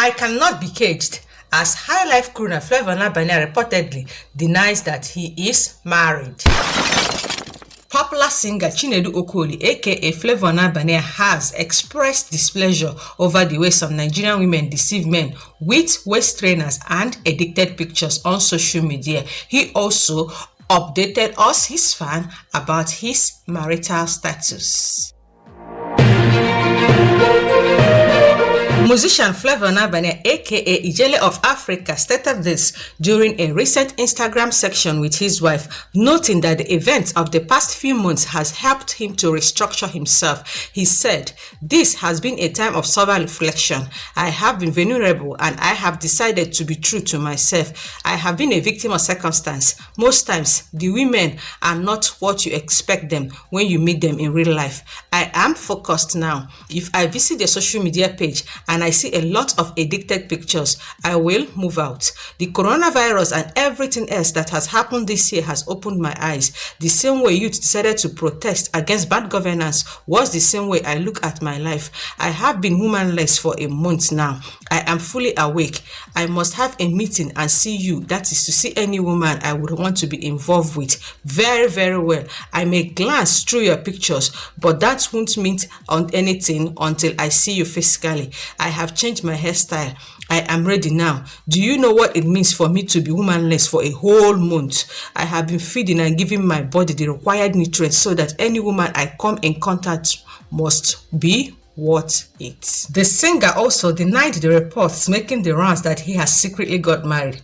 I cannot be caged, as High Life crooner Flavour reportedly denies that he is married. Popular singer Sandra Okagbue, aka Flavour has expressed displeasure over the way some Nigerian women deceive men with waist trainers and edited pictures on social media. He also updated us, his fan, about his marital status. Musician Flavour, aka Ijele of Africa, stated this during a recent Instagram section with his wife, noting that the events of the past few months has helped him to restructure himself. He said, "This has been a time of sober reflection. I have been vulnerable and I have decided to be true to myself. I have been a victim of circumstance. Most times, the women are not what you expect them when you meet them in real life. I am focused now. If I visit the social media page and I see a lot of edited pictures, I will move out. The coronavirus and everything else that has happened this year has opened my eyes. The same way youth decided to protest against bad governance was the same way I look at my life. I have been womanless for a month now. I am fully awake. I must have a meeting and see you. That is to see any woman I would want to be involved with. Very, very well. I may glance through your pictures, but that won't mean anything until I see you physically. I have changed my hairstyle. I am ready now. Do you know what it means for me to be womanless for a whole month? I have been feeding and giving my body the required nutrients so that any woman I come in contact must be worth it." The singer also denied the reports making the rounds that he has secretly got married.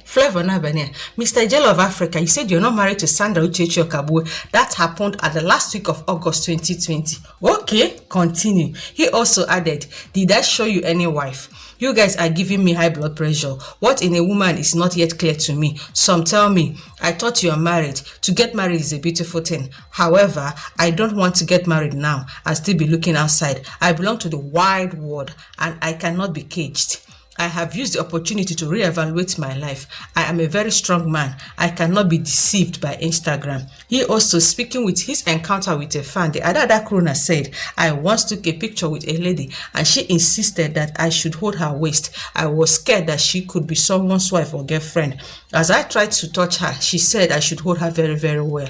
Flavour, Mr. Ijele of Africa, you said you're not married to Sandra Okagbue. That happened at the last week of August 2020. Okay, continue. He also added, "Did I show you any wife? You guys are giving me high blood pressure. What in a woman is not yet clear to me. Some tell me, I thought you are married. To get married is a beautiful thing. However, I don't want to get married now and still be looking outside. I belong to the wide world and I cannot be caged. I have used the opportunity to reevaluate my life. I am a very strong man. I cannot be deceived by Instagram." He also, speaking with his encounter with a fan, the other crooner said, "I once took a picture with a lady and she insisted that I should hold her waist. I was scared that she could be someone's wife or girlfriend. As I tried to touch her, she said I should hold her very, very well."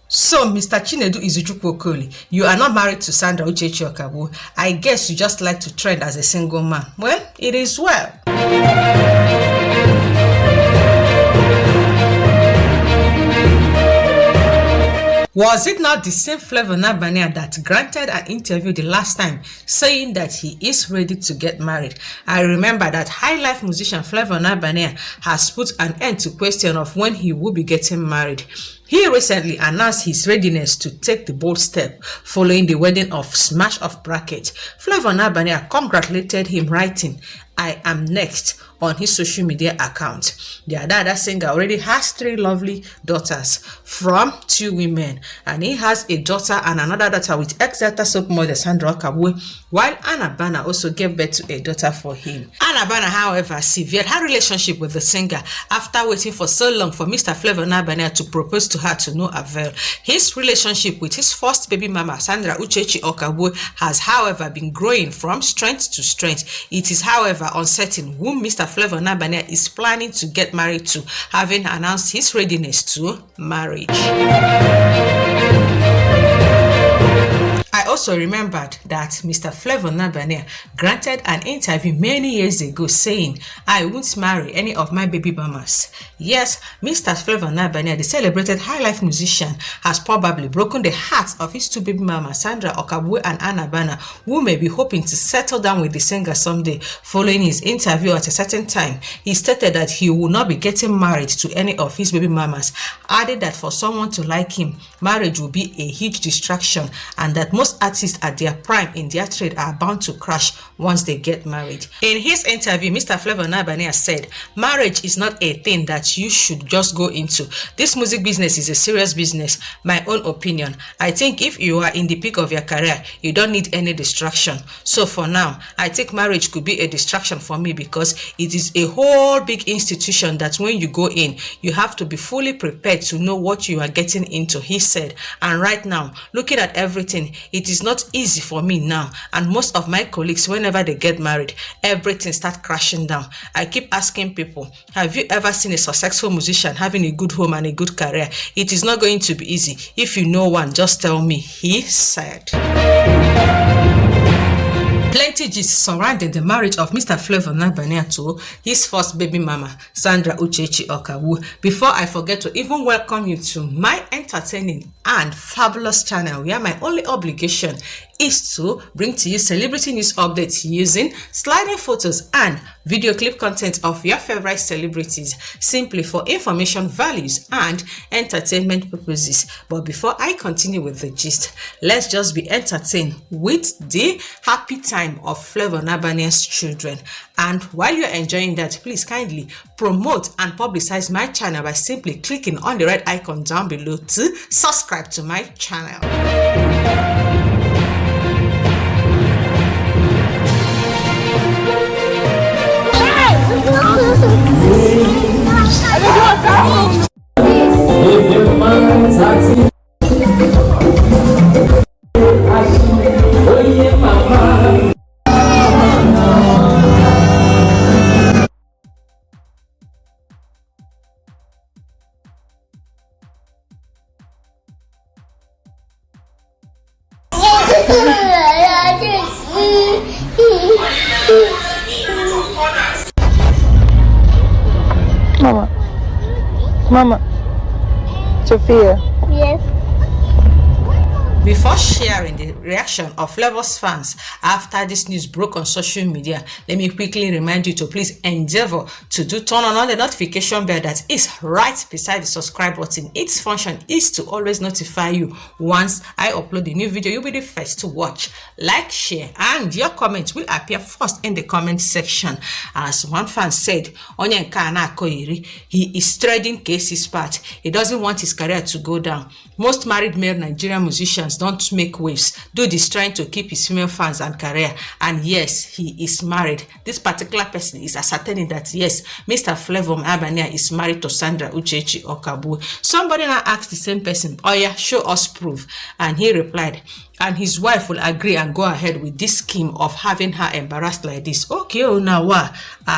So, Mr. Chinedu Okagbue, you are not married to Sandra Okagbue. I guess you just like to trend as a single man. Well, it is well. Was it not the same Flavour that granted an interview the last time saying that he is ready to get married? I remember that High Life musician Flavour has put an end to question of when he will be getting married. He recently announced his readiness to take the bold step following the wedding of Smash of Bracket. Flavour congratulated him, writing, "I am next," on his social media account. The other singer already has 3 lovely daughters from 2 women, and he has a daughter and another daughter with ex-Delta soap model Sandra Okagbue, while Unadulterated also gave birth to a daughter for him. Unadulterated, however, severed her relationship with the singer after waiting for so long for Mr. Flavour to propose to her to no avail. His relationship with his first baby mama, Sandra Okagbue, has, however, been growing from strength to strength. It is, however, uncertain whom Mr. Flavour is planning to get married to, having announced his readiness to marriage. I also remembered that Mr. Flavour granted an interview many years ago saying, "I won't marry any of my baby mamas." Yes, Mr. Flavour, the celebrated High Life musician, has probably broken the hearts of his 2 baby mamas, Sandra Okagbue and Unadulterated, who may be hoping to settle down with the singer someday. Following his interview at a certain time, he stated that he will not be getting married to any of his baby mamas, added that for someone to like him, marriage will be a huge distraction and that most artists at their prime in their trade are bound to crash once they get married. In his interview, Mr. Flavour said, "Marriage is not a thing that you should just go into. This music business is a serious business. My own opinion. I think if you are in the peak of your career, you don't need any distraction. So for now, I think marriage could be a distraction for me because it is a whole big institution that when you go in, you have to be fully prepared to know what you are getting into," he said. "And right now, looking at everything, it It is not easy for me now, and most of my colleagues, whenever they get married, everything starts crashing down. I keep asking people, have you ever seen a successful musician having a good home and a good career? It is not going to be easy. If you know one, just tell me, he said. Plenty gist surrounding the marriage of Mr. Flavour to his first baby mama, Sandra Okagbue. Before I forget to even welcome you to my entertaining and fabulous channel, where my only obligation is to bring to you celebrity news updates using sliding photos and video clip content of your favorite celebrities, simply for information values and entertainment purposes. But before I continue with the gist, let's just be entertained with the happy time of Flavour Nabania's children. And while you're enjoying that, please kindly promote and publicize my channel by simply clicking on the red icon down below to subscribe to my channel. Mama, Sophia. Yes. Before sharing the reaction of Flavour's fans after this news broke on social media, let me quickly remind you to please endeavor to turn on the notification bell that is right beside the subscribe button. Its function is to always notify you once I upload a new video. You'll be the first to watch, like, share, and your comments will appear first in the comment section. As one fan said, he is treading Casey's path. He doesn't want his career to go down. Most married male Nigerian musicians don't make waves. Dude is trying to keep his female fans and career. And yes, he is married. This particular person is ascertaining that yes, Mr. Flavour is married to Sandra Okagbue. Somebody now asked the same person, oh yeah, show us proof. And he replied, and his wife will agree and go ahead with this scheme of having her embarrassed like this. Okay, oh now what?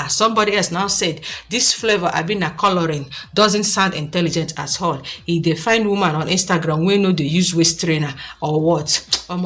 Somebody else now said, this Flavour coloring doesn't sound intelligent at all. He defined woman on Instagram when no they use waist trainer or what?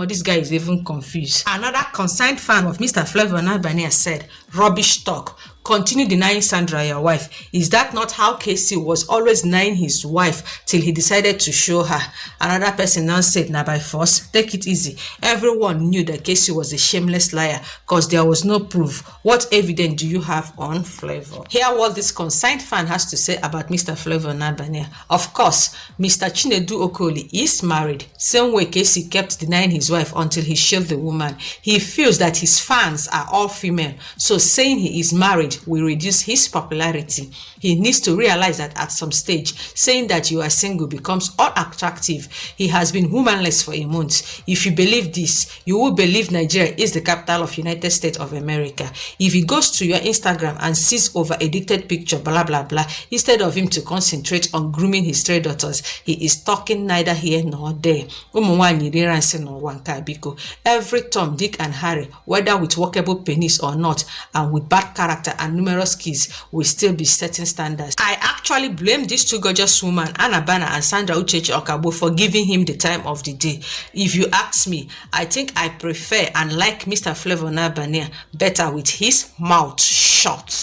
This guy is even confused. Another concerned fan of Mr. Flavour said, rubbish talk. Continue denying Sandra your wife. Is that not how Casey was always denying his wife till he decided to show her? Another person now said, now by force, take it easy. Everyone knew that Casey was a shameless liar because there was no proof. What evidence do you have on Flavour? Hear what this concerned fan has to say about Mr. Flavour Nabania. Of course, Mr. Chinedu Okoli is married. Same way Casey kept denying his wife until he showed the woman. He feels that his fans are all female, so saying he is married will reduce his popularity. He needs to realize that at some stage, saying that you are single becomes unattractive. He has been womanless for a month. If you believe this, you will believe Nigeria is the capital of United States of America. If he goes to your Instagram and sees over-edited picture, blah blah blah, instead of him to concentrate on grooming his stray daughters, he is talking neither here nor there. Every Tom, Dick and Harry, whether with workable penis or not, and with bad character and numerous keys, will still be setting standards. I actually blame these two gorgeous women, Anabana and Sandra Okagbue, for giving him the time of the day. If you ask me, I think I prefer and like Mr. Flavour Nabania better with his mouth shut.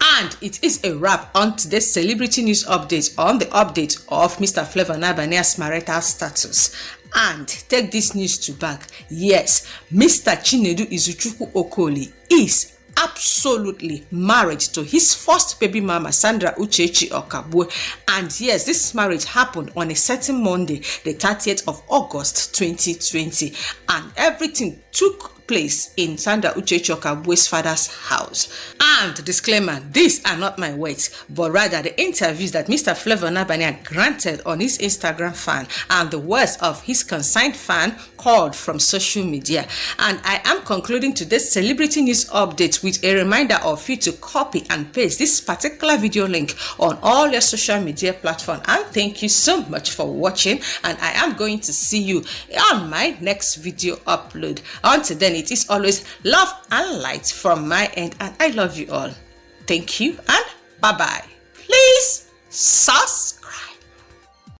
And it is a wrap on today's celebrity news update on the update of Mr. Flavour Nabania's marital status. And take this news to back. Yes, Mr. Chinedu Izuchukwu Okoli is absolutely married to his first baby mama, Sandra Okagbue. And yes, this marriage happened on a certain Monday, the 30th of August 2020. And everything took took place in Sandra Okagbue's father's house. And disclaimer, these are not my words, but rather the interviews that Mr. Flavour granted on his Instagram fan and the words of his consigned fan called from social media. And I am concluding today's celebrity news update with a reminder of you to copy and paste this particular video link on all your social media platforms. And thank you so much for watching, and I am going to see you on my next video upload. Until then, it is always love and light from my end, and I love you all. Thank you and bye bye. Please sus